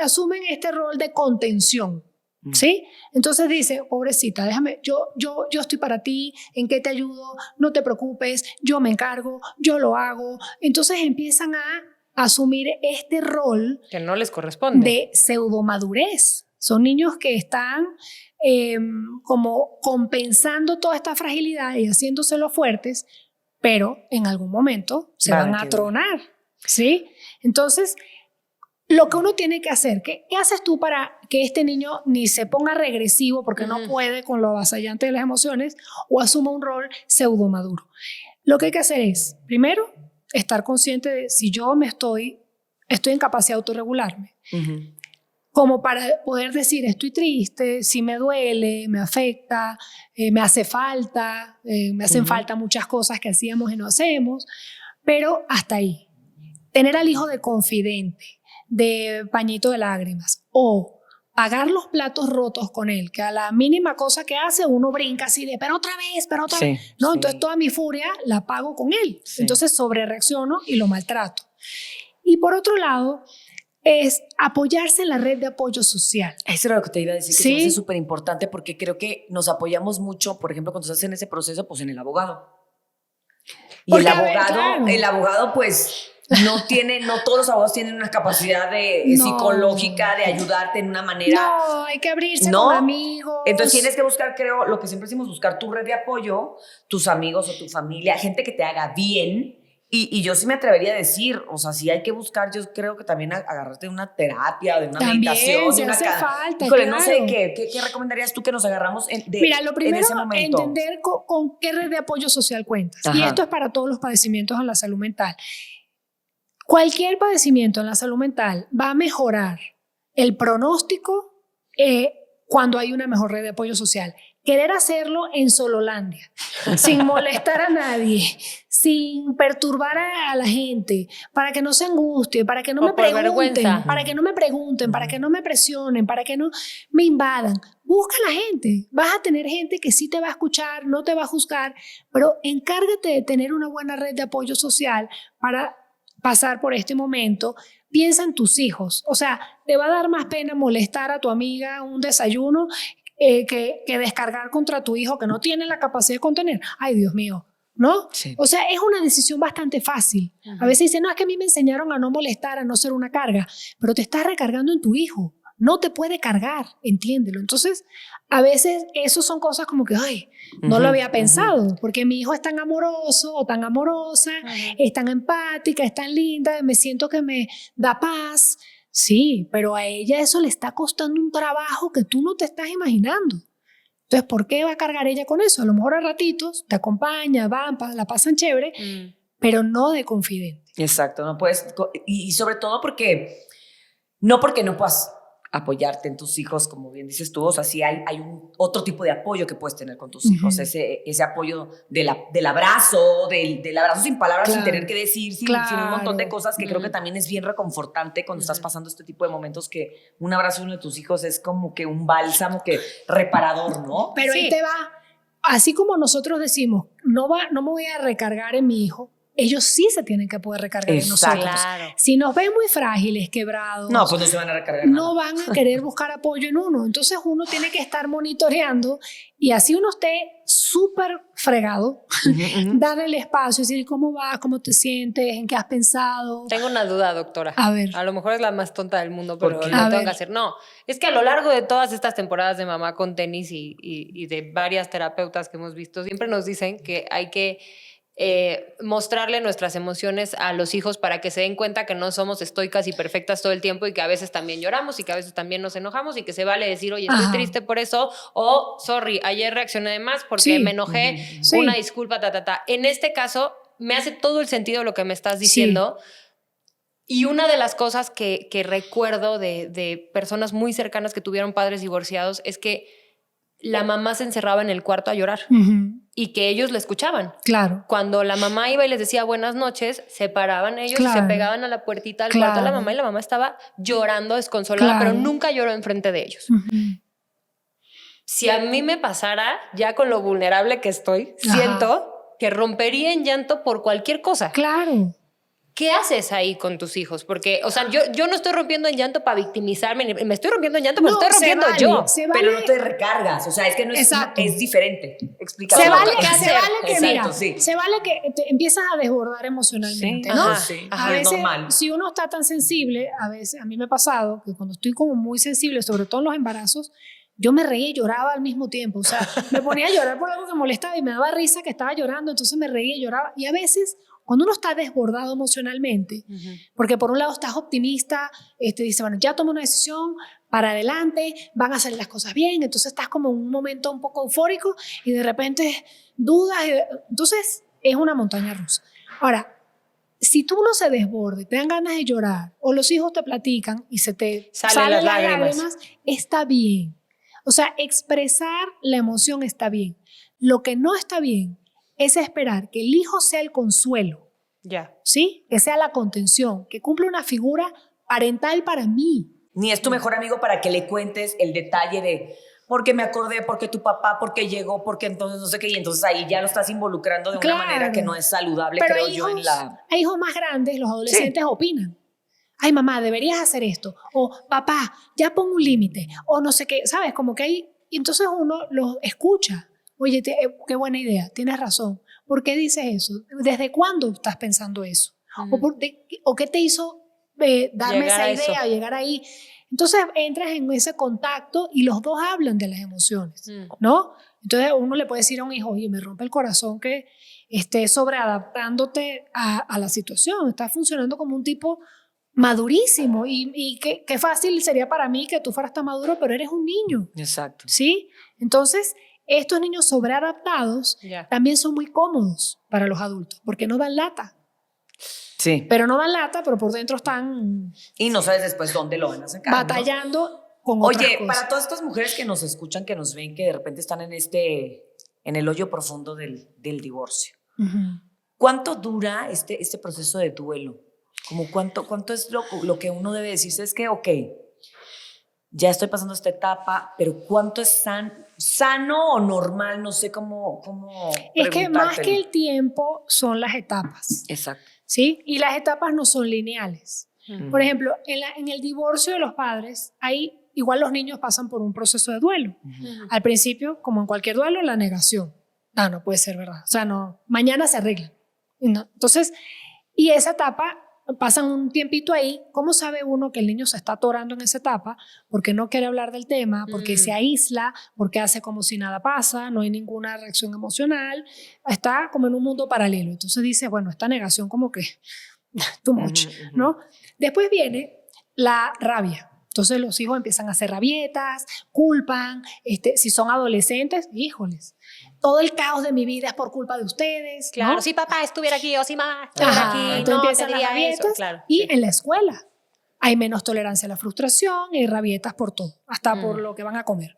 asumen este rol de contención, ¿sí? Entonces dice, pobrecita, déjame, yo estoy para ti, ¿en qué te ayudo? No te preocupes, yo me encargo, yo lo hago. Entonces empiezan a asumir este rol que no les corresponde de pseudomadurez. Son niños que están como compensando toda esta fragilidad y haciéndoselo fuertes, pero en algún momento se van a tronar, ¿sí? Entonces, lo que uno tiene que hacer, ¿qué haces tú para que este niño ni se ponga regresivo porque no puede con lo avasallante de las emociones o asuma un rol pseudomaduro? Lo que hay que hacer es, primero, estar consciente de si yo estoy en capacidad de autorregularme. Como para poder decir, estoy triste, si me duele, me afecta, me hace falta, me hacen falta muchas cosas que hacíamos y no hacemos, pero hasta ahí. Tener al hijo de confidente, de pañito de lágrimas, o pagar los platos rotos con él, que a la mínima cosa que hace uno brinca así de, pero otra vez, ¿no? Entonces toda mi furia la pago con él. Entonces sobrereacciono y lo maltrato. Y por otro lado, es apoyarse en la red de apoyo social. Eso era lo que te iba a decir, que se me hace súper importante porque creo que nos apoyamos mucho, por ejemplo, cuando estás en ese proceso, pues en el abogado. Y porque, el abogado, pues, no todos los abogados tienen una capacidad psicológica de ayudarte en una manera. No, hay que abrirse con amigos. Entonces tienes que buscar, creo, lo que siempre decimos, buscar tu red de apoyo, tus amigos o tu familia, gente que te haga bien Y yo sí me atrevería a decir, o sea, sí hay que buscar, yo creo que también agarrarte de una terapia, de una También meditación, se de una hace falta, híjole, claro. no sé, ¿qué recomendarías tú que nos agarramos Mira, lo en primero, ese momento? entender con qué red de apoyo social cuentas. Ajá. Y esto es para todos los padecimientos en la salud mental. Cualquier padecimiento en la salud mental va a mejorar el pronóstico cuando hay una mejor red de apoyo social. Querer hacerlo en Sololandia, sin molestar a nadie, sin perturbar a la gente, para que no se angustie, para que no me pregunten, vergüenza. para que no me pregunten, para que no me presionen, para que no me invadan. Busca a la gente. Vas a tener gente que sí te va a escuchar, no te va a juzgar, pero encárgate de tener una buena red de apoyo social para pasar por este momento. Piensa en tus hijos. O sea, te va a dar más pena molestar a tu amiga un desayuno que descargar contra tu hijo que no tiene la capacidad de contener. Ay, Dios mío, ¿no? Sí. O sea, es una decisión bastante fácil. A veces dicen, no, es que a mí me enseñaron a no molestar, a no ser una carga, pero te estás recargando en tu hijo. No te puede cargar, entiéndelo. Entonces, a veces eso son cosas como que, ay, no lo había pensado, porque mi hijo es tan amoroso o tan amorosa, es tan empática, es tan linda, me siento que me da paz. Sí, pero a ella eso le está costando un trabajo que tú no te estás imaginando. Entonces, ¿por qué va a cargar ella con eso? A lo mejor a ratitos te acompaña, van, la pasan chévere, pero no de confidente. Exacto, no puedes, y sobre todo porque no puedas apoyarte en tus hijos, como bien dices tú, o sea, sí hay otro tipo de apoyo que puedes tener con tus hijos, ese apoyo del abrazo, del abrazo sin palabras, sin tener que decir, sin un montón de cosas que creo que también es bien reconfortante cuando estás pasando este tipo de momentos, que un abrazo de uno de tus hijos es como que un bálsamo que reparador, ¿no? Pero ahí te va, así como nosotros decimos, no me voy a recargar en mi hijo, ellos sí se tienen que poder recargar en nosotros. Claro. Si nos ven muy frágiles, quebrados, no, pues no se van a recargar. No van a querer buscar apoyo en uno. Entonces uno tiene que estar monitoreando y así uno esté súper fregado, darle el espacio, decir cómo vas, cómo te sientes, en qué has pensado. Tengo una duda, doctora. A ver. A lo mejor es la más tonta del mundo, pero lo qué? tengo que hacer. No, es que a lo largo de todas estas temporadas de Mamá con Tenis y de varias terapeutas que hemos visto, siempre nos dicen que hay que mostrarle nuestras emociones a los hijos para que se den cuenta que no somos estoicas y perfectas todo el tiempo y que a veces también lloramos y que a veces también nos enojamos y que se vale decir, oye, estoy triste por eso, o sorry, ayer reaccioné de más porque me enojé, una disculpa, En este caso, me hace todo el sentido lo que me estás diciendo. Y una de las cosas que recuerdo de personas muy cercanas que tuvieron padres divorciados es que la mamá se encerraba en el cuarto a llorar y que ellos la escuchaban. Claro. Cuando la mamá iba y les decía buenas noches, se paraban ellos y se pegaban a la puertita del cuarto de la mamá y la mamá estaba llorando desconsolada, pero nunca lloró enfrente de ellos. Si a mí me pasara, ya con lo vulnerable que estoy, siento que rompería en llanto por cualquier cosa. Claro. ¿Qué haces ahí con tus hijos? Porque, o sea, yo no estoy rompiendo en llanto para victimizarme, me estoy rompiendo en llanto, pero estoy rompiendo yo. Pero no te recargas, o sea, es que no es diferente. Explícalo. Se vale que te empiezas a desbordar emocionalmente, ¿no? A veces, si uno está tan sensible, a veces, a mí me ha pasado que cuando estoy como muy sensible, sobre todo en los embarazos, yo me reía y lloraba al mismo tiempo. O sea, me ponía a llorar por algo que me molestaba y me daba risa que estaba llorando, entonces me reía y lloraba. Y a veces, cuando uno está desbordado emocionalmente, porque por un lado estás optimista, dices, bueno, ya tomé una decisión, para adelante, van a salir las cosas bien, entonces estás como en un momento un poco eufórico y de repente dudas. Entonces, es una montaña rusa. Ahora, si tú no se desbordes, te dan ganas de llorar, o los hijos te platican y se te salen las lágrimas, está bien. O sea, expresar la emoción está bien. Lo que no está bien es esperar que el hijo sea el consuelo, ¿sí? Que sea la contención, que cumpla una figura parental para mí. Ni es tu mejor amigo para que le cuentes el detalle de porque me acordé, porque tu papá, porque llegó, porque entonces no sé qué, y entonces ahí ya lo estás involucrando de una manera que no es saludable, pero creo yo, en la... Hay hijos más grandes, los adolescentes opinan. Ay, mamá, deberías hacer esto. O papá, ya pongo un límite. O no sé qué, ¿sabes? Como que hay... Y entonces uno los escucha. Oye, qué buena idea, tienes razón. ¿Por qué dices eso? ¿Desde cuándo estás pensando eso? ¿O qué te hizo darme esa idea, llegar ahí? Entonces entras en ese contacto y los dos hablan de las emociones, ¿no? Entonces uno le puede decir a un hijo, oye, me rompe el corazón que estés sobreadaptándote a la situación, estás funcionando como un tipo madurísimo y qué fácil sería para mí que tú fueras tan maduro, pero eres un niño. Exacto. ¿Sí? Entonces, estos niños sobreadaptados también son muy cómodos para los adultos porque no dan lata. Sí. Pero no dan lata, pero por dentro están... Y no sabes después dónde lo van a sacar, batallando, ¿no? Con Oye, otras cosas. para todas estas mujeres que nos escuchan, que nos ven, que de repente están en el hoyo profundo del divorcio, ¿cuánto dura este proceso de duelo? Como cuánto es lo que uno debe decirse? Es que, ok, ya estoy pasando esta etapa, pero ¿cuánto es sano o normal? No sé cómo es que más que el tiempo son las etapas. Exacto. ¿Sí? Y las etapas no son lineales. Por ejemplo, en el divorcio de los padres, igual los niños pasan por un proceso de duelo. Al principio, como en cualquier duelo, la negación. No puede ser verdad. O sea, no, mañana se arreglan. No. Entonces, y esa etapa, pasan un tiempito ahí. ¿Cómo sabe uno que el niño se está atorando en esa etapa? Porque no quiere hablar del tema, porque se aísla, porque hace como si nada pasa, no hay ninguna reacción emocional, está como en un mundo paralelo. Entonces dice, bueno, esta negación como que too much, ¿no? Después viene la rabia. Entonces los hijos empiezan a hacer rabietas, culpan, si son adolescentes, híjoles, todo el caos de mi vida es por culpa de ustedes. Claro, ¿no? si papá estuviera aquí o si mamá estuviera aquí, entonces no empiezan te las diría rabietas eso. Claro, y sí. en la escuela hay menos tolerancia a la frustración y rabietas por todo, hasta por lo que van a comer.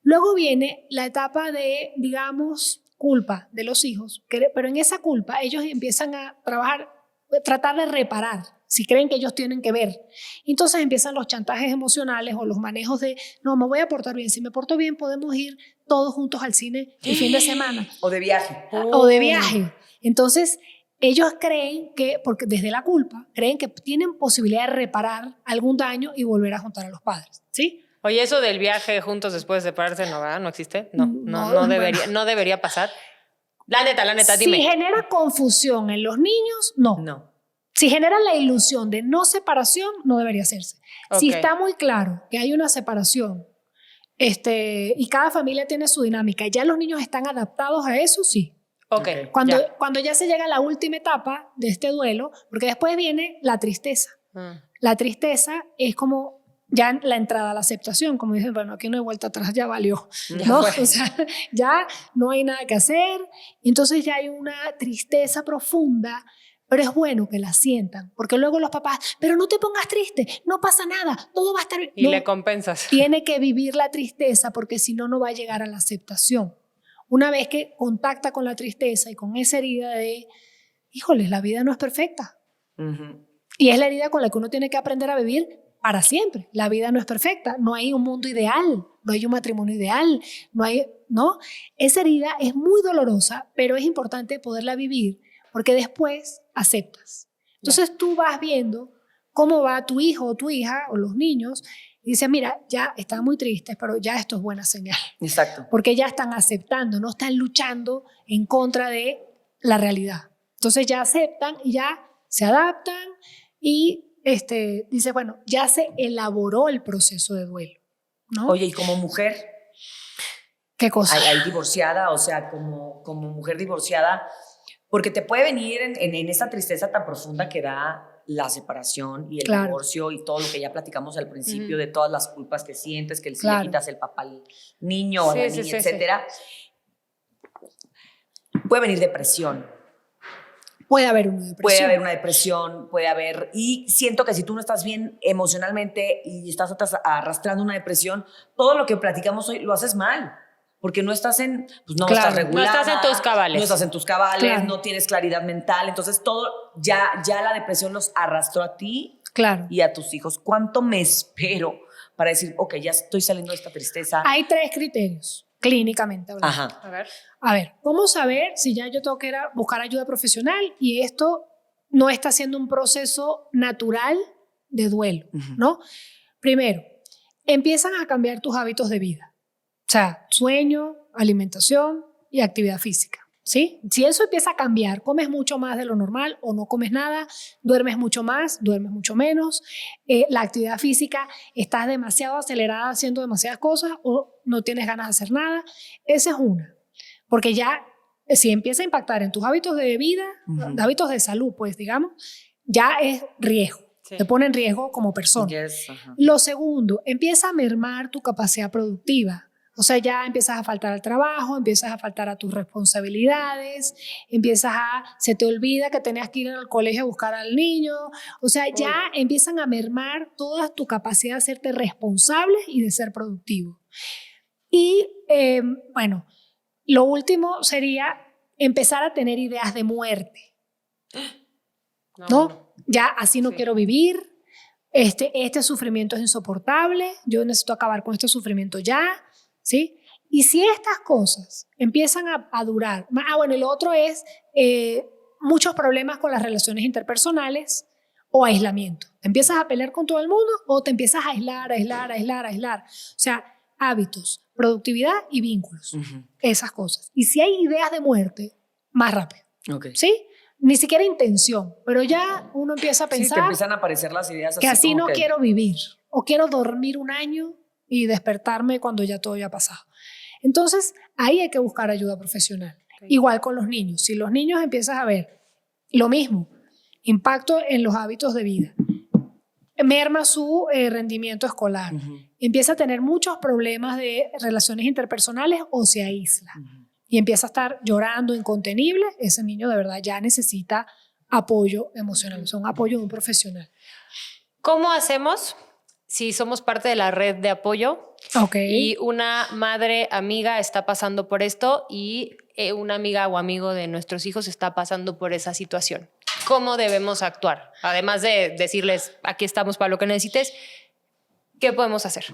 Luego viene la etapa de, digamos, culpa de los hijos, pero en esa culpa ellos empiezan a tratar de reparar, si creen que ellos tienen que ver. Entonces empiezan los chantajes emocionales o los manejos de, no, me voy a portar bien, si me porto bien podemos ir todos juntos al cine el fin de semana. O de viaje. O de viaje. Entonces, ellos creen que, porque desde la culpa, creen que tienen posibilidad de reparar algún daño y volver a juntar a los padres, ¿sí? Oye, eso del viaje juntos después de separarse, ¿no, verdad? ¿No existe? No debería pasar. La neta, dime. Si genera confusión en los niños, no. Si genera la ilusión de no separación, no debería hacerse. Okay. Si está muy claro que hay una separación y cada familia tiene su dinámica, ya los niños están adaptados a eso, sí. Okay. Cuando ya se llega a la última etapa de este duelo, porque después viene la tristeza. La tristeza es como ya la entrada a la aceptación, como dicen, bueno, aquí no hay vuelta atrás, ya valió, ¿no? O sea, ya no hay nada que hacer, entonces ya hay una tristeza profunda, pero es bueno que la sientan, porque luego los papás, pero no te pongas triste, no pasa nada, todo va a estar bien. Y le compensas. Tiene que vivir la tristeza, porque si no, no va a llegar a la aceptación. Una vez que contacta con la tristeza y con esa herida de, híjoles, la vida no es perfecta. Y es la herida con la que uno tiene que aprender a vivir para siempre. La vida no es perfecta, no hay un mundo ideal, no hay un matrimonio ideal, ¿no? Esa herida es muy dolorosa, pero es importante poderla vivir porque después aceptas. Entonces tú vas viendo cómo va tu hijo o tu hija o los niños y dices, mira, ya están muy tristes, pero ya esto es buena señal. Exacto. Porque ya están aceptando, no están luchando en contra de la realidad. Entonces ya aceptan y ya se adaptan y dice, bueno, ya se elaboró el proceso de duelo, ¿no? Oye, y como mujer, ¿qué cosa? Hay divorciada, o sea, como mujer divorciada, porque te puede venir en esa tristeza tan profunda que da la separación y el divorcio y todo lo que ya platicamos al principio de todas las culpas que sientes, que si le quitas el papá al niño o a la niña, etcétera. Puede venir depresión. Puede haber una depresión. Puede haber una depresión, y siento que si tú no estás bien emocionalmente y estás arrastrando una depresión, todo lo que platicamos hoy lo haces mal, porque no estás estás regulada. No estás en tus cabales. No estás en tus cabales, no tienes claridad mental, entonces todo, ya la depresión los arrastró a ti y a tus hijos. ¿Cuánto me espero para decir, ok, ya estoy saliendo de esta tristeza? Hay 3 criterios. Clínicamente hablando. Ajá. A ver, ¿cómo saber si ya yo tengo que ir a buscar ayuda profesional y esto no está siendo un proceso natural de duelo, ¿no? Primero, empiezan a cambiar tus hábitos de vida. O sea, sueño, alimentación y actividad física, ¿sí? Si eso empieza a cambiar, comes mucho más de lo normal o no comes nada, duermes mucho más, duermes mucho menos, la actividad física, estás demasiado acelerada haciendo demasiadas cosas o no tienes ganas de hacer nada, esa es una, porque ya si empieza a impactar en tus hábitos de vida, hábitos de salud, pues digamos, ya es riesgo. Sí. Te pone en riesgo como persona. Yes, Lo segundo, empieza a mermar tu capacidad productiva. O sea, ya empiezas a faltar al trabajo, empiezas a faltar a tus responsabilidades, se te olvida que tenías que ir al colegio a buscar al niño. O sea, ya empiezan a mermar toda tu capacidad de hacerte responsable y de ser productivo. Y bueno, lo último sería empezar a tener ideas de muerte. ¿No? Ya así no quiero vivir. Este sufrimiento es insoportable. Yo necesito acabar con este sufrimiento ya. ¿Sí? Y si estas cosas empiezan a durar, bueno, y lo otro es muchos problemas con las relaciones interpersonales o aislamiento. Te empiezas a pelear con todo el mundo o te empiezas a aislar. O sea, hábitos, productividad y vínculos. Esas cosas. Y si hay ideas de muerte, más rápido. ¿Sí? Ni siquiera intención, pero ya uno empieza a pensar. Sí, te empiezan a aparecer las ideas así que así no quiero vivir o quiero dormir un año y despertarme cuando ya todo ya ha pasado. Entonces, ahí hay que buscar ayuda profesional. Igual con los niños. Si los niños empiezas a ver lo mismo, impacto en los hábitos de vida, merma su rendimiento escolar, empieza a tener muchos problemas de relaciones interpersonales o se aísla y empieza a estar llorando incontenible, ese niño de verdad ya necesita apoyo emocional, o sea, un apoyo de un profesional. ¿Cómo hacemos si somos parte de la red de apoyo y una madre amiga está pasando por esto y una amiga o amigo de nuestros hijos está pasando por esa situación? ¿Cómo debemos actuar? Además de decirles, aquí estamos para lo que necesites, ¿qué podemos hacer?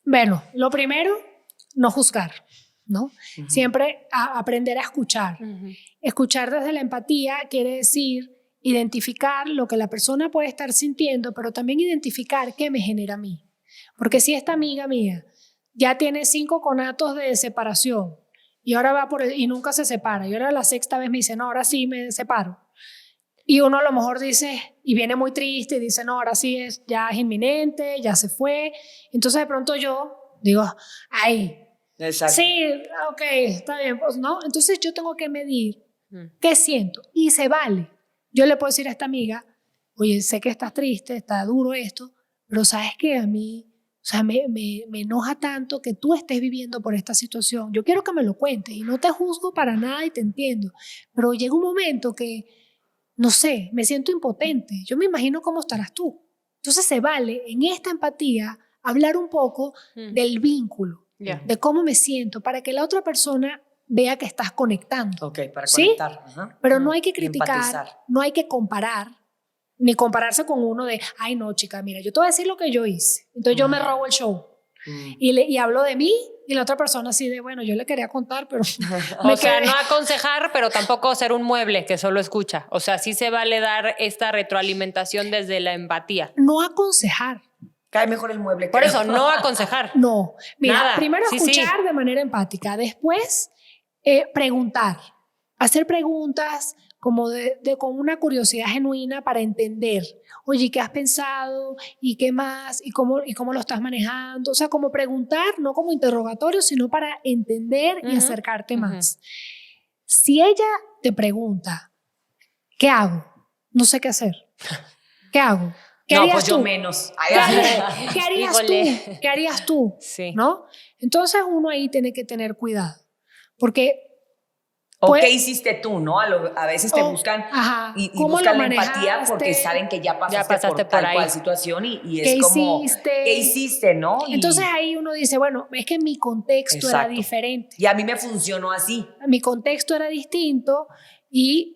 Bueno, lo primero, no juzgar, ¿no? Siempre aprender a escuchar. Escuchar desde la empatía quiere decir identificar lo que la persona puede estar sintiendo, pero también identificar qué me genera a mí. Porque si esta amiga mía ya tiene 5 conatos de separación y ahora y nunca se separa, y ahora la 6ª vez me dice, no, ahora sí me separo. Y uno a lo mejor dice, y viene muy triste y dice, no, ahora sí ya es inminente, ya se fue. Entonces de pronto yo digo, ay, exacto. Sí, ok, está bien, pues no. Entonces yo tengo que medir qué siento y se vale. Yo le puedo decir a esta amiga, oye, sé que estás triste, está duro esto, pero sabes que a mí, o sea, me enoja tanto que tú estés viviendo por esta situación. Yo quiero que me lo cuentes y no te juzgo para nada y te entiendo, pero llega un momento que, no sé, me siento impotente. Yo me imagino cómo estarás tú. Entonces se vale en esta empatía hablar un poco del vínculo, de cómo me siento, para que la otra persona vea que estás conectando. Ok, para conectar. ¿Sí? Pero no hay que criticar, no hay que comparar, ni compararse con uno de, ay no chica, mira, yo te voy a decir lo que yo hice, entonces yo me robo el show. Y hablo de mí y la otra persona así de, bueno, yo le quería contar, pero o sea, no aconsejar, pero tampoco ser un mueble que solo escucha. O sea, sí se vale dar esta retroalimentación desde la empatía. No aconsejar. Cae mejor el mueble. Por eso, no aconsejar. No. Mira, nada. Primero escuchar de manera empática, después preguntar, hacer preguntas como con una curiosidad genuina para entender, oye, ¿qué has pensado? ¿Y qué más? ¿Y cómo lo estás manejando? O sea, como preguntar, no como interrogatorio, sino para entender y acercarte más. Si ella te pregunta, ¿qué hago? No sé qué hacer. ¿Qué hago? ¿Qué harías pues tú? Yo menos. ¿Qué harías tú? ¿Qué harías tú? Sí. ¿No? Entonces uno ahí tiene que tener cuidado. Porque ¿O qué hiciste tú, no? A veces te buscan y buscan la empatía porque saben que ya pasaste por tal cual situación y es como, ¿qué hiciste, no? Entonces ahí uno dice, bueno, es que mi contexto era diferente. Y a mí me funcionó así. Mi contexto era distinto y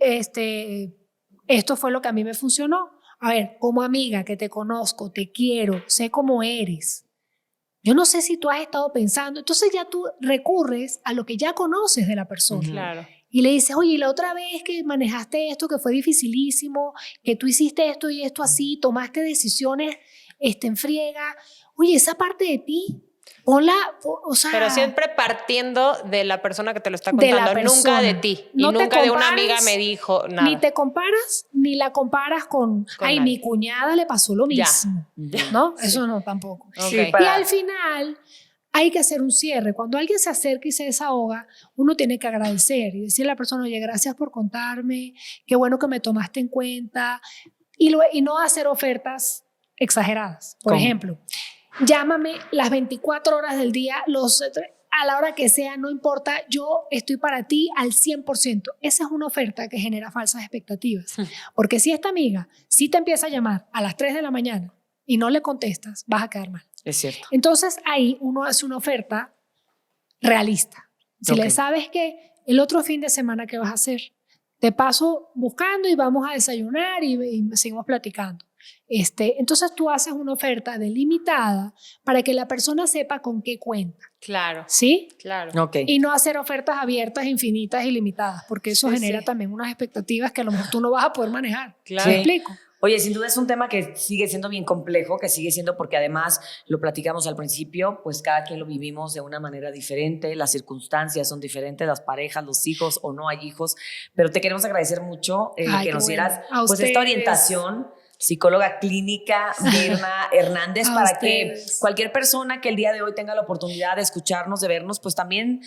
esto fue lo que a mí me funcionó. A ver, como amiga que te conozco, te quiero, sé cómo eres. Yo no sé si tú has estado pensando. Entonces ya tú recurres a lo que ya conoces de la persona. Claro. Y le dices, oye, la otra vez que manejaste esto, que fue dificilísimo, que tú hiciste esto y esto así, tomaste decisiones en friega. Oye, esa parte de ti, ponla, o sea... Pero siempre partiendo de la persona que te lo está contando, nunca de ti. No y nunca de una amiga me dijo nada. Ni te comparas, ni la comparas con ay, nadie. Mi cuñada le pasó lo mismo. Ya. ¿No? Eso no, tampoco. Okay. Y al final, hay que hacer un cierre. Cuando alguien se acerca y se desahoga, uno tiene que agradecer y decirle a la persona, oye, gracias por contarme, qué bueno que me tomaste en cuenta, y no hacer ofertas exageradas. Por ejemplo, llámame las 24 horas del día, a la hora que sea, no importa, yo estoy para ti al 100%. Esa es una oferta que genera falsas expectativas. Porque si esta amiga sí te empieza a llamar a las 3 de la mañana y no le contestas, vas a quedar mal. Es cierto. Entonces ahí uno hace una oferta realista. Si le sabes que el otro fin de semana, ¿qué vas a hacer? Te paso buscando y vamos a desayunar y seguimos platicando. Entonces tú haces una oferta delimitada para que la persona sepa con qué cuenta. Claro. ¿Sí? Claro. Okay. Y no hacer ofertas abiertas, infinitas, ilimitadas, porque eso genera también unas expectativas que a lo mejor tú no vas a poder manejar. Claro. ¿Me explico? Oye, sin duda es un tema que sigue siendo bien complejo, que sigue siendo porque además lo platicamos al principio, pues cada quien lo vivimos de una manera diferente, las circunstancias son diferentes, las parejas, los hijos o no hay hijos, pero te queremos agradecer mucho que nos dieras pues esta orientación. Psicóloga clínica Virna Hernández, para que cualquier persona que el día de hoy tenga la oportunidad de escucharnos, de vernos, pues también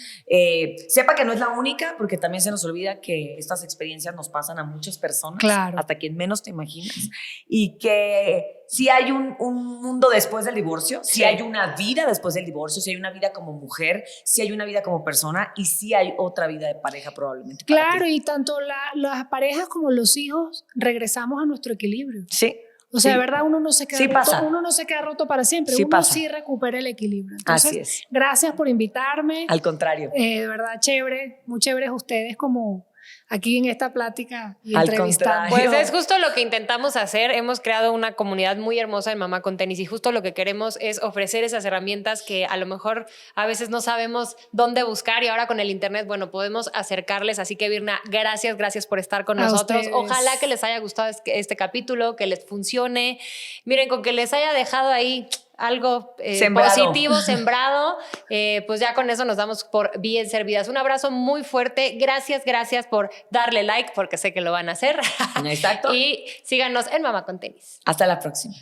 sepa que no es la única, porque también se nos olvida que estas experiencias nos pasan a muchas personas, claro, hasta quien menos te imaginas, y que sí hay un mundo después del divorcio, sí hay una vida después del divorcio, sí hay una vida como mujer, sí hay una vida como persona y sí hay otra vida de pareja probablemente. Claro, y tanto las parejas como los hijos regresamos a nuestro equilibrio. Sí. O sea, de verdad, uno no se queda roto, pasa. Uno no se queda roto para siempre, Sí uno pasa. sí recupera el equilibrio. Entonces, así es. Gracias por invitarme. Al contrario. De verdad, chévere, muy chéveres ustedes como aquí en esta plática y Al entrevistando. contrario. Pues es justo lo que intentamos hacer. Hemos creado una comunidad muy hermosa en Mamá con Tenis y justo lo que queremos es ofrecer esas herramientas que a lo mejor a veces no sabemos dónde buscar y ahora con el internet, bueno, podemos acercarles. Así que Virna, gracias por estar con nosotros. Ustedes. Ojalá que les haya gustado este capítulo, que les funcione. Miren, con que les haya dejado ahí algo positivo sembrado, pues ya con eso nos damos por bien servidas. Un abrazo muy fuerte. Gracias por darle like, porque sé que lo van a hacer. Exacto. Y síganos en Mamá con Tenis. Hasta la próxima.